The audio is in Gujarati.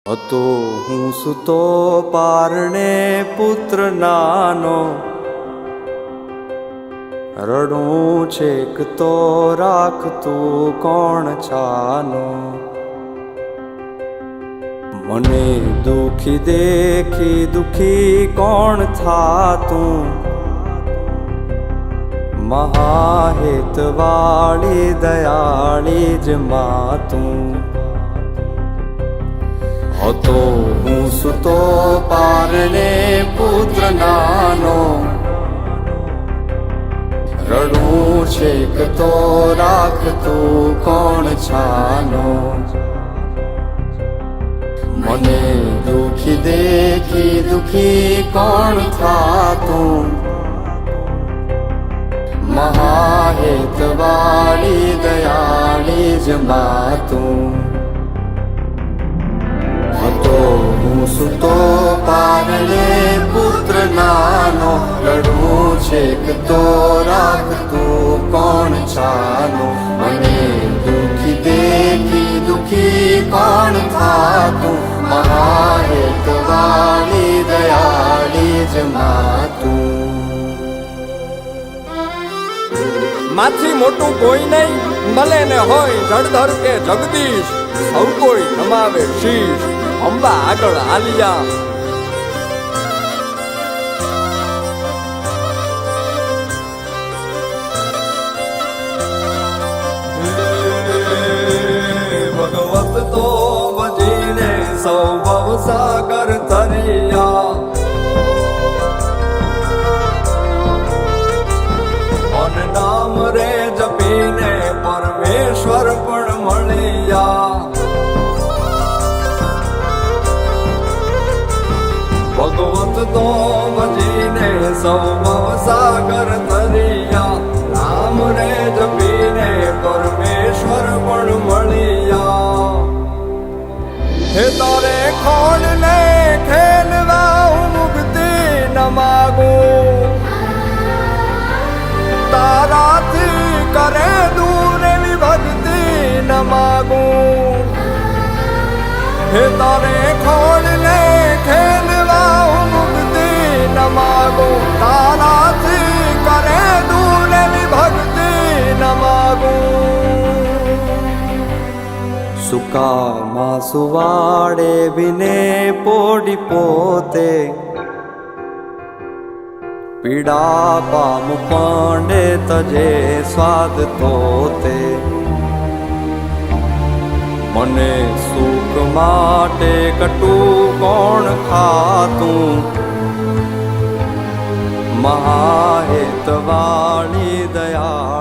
હતો હું સુતો પારણે પુત્ર નાનો, રડું છેક તો રાખતું કોણ છાનો. મને દુખી દેખી દુખી કોણ થાતું, મહાહેતવાળી દયાળી જ માતું. હતો હું સુતો પારણે પુત્ર નાનો, રડું છેક તો રાખતું કોણ છાનો. મને દુખી દેખી દુખી કોણ થાતું, મહાહેતવાળી દયાળી જ માતું. હતો હું સુતો પારણે પુત્ર નાનો, રડું છેક તો રાખતું કોણ છાનો. મને દુખી દેખી દુખી કોણ થાતું, મહાહેતવાળી દયાળી જ માતું. માથી મોટું કોઈ નહીં, મળે ને હોય જળધર કે જગદીશ, સૌ કોઈ નમાવે શીશ અંબા આગળ આલિયા. ભગવત તો ભજીને સૌ ભવસાગર તરિયા, નામ રે જપીને પરમેશ્વર પણ મળ્યા. ભગવત તો ભજીને સૌ ભવસાગર તરિયા, નામ રે જપીને પરમેશ્વર પણ મળ્યા. હે તારે ખોડ ને ખેલવા હું મુક્તિ ન માગું, તારાથી કરે દૂર એવી ભક્તિ ન માગું. હે તારે ખોડને ખેલવા હું મુક્તિ ન માગું, તારાથી કરે દૂર એવી ભક્તિ ન માગું. સુકામાં સુવાડે બિને પોડી પોતે, પીડા પામ પાંડે તજે સ્વાદ તોતે. મને સુખ માટે કટું કોણ ખાતું, મહાહેતવાળી દયા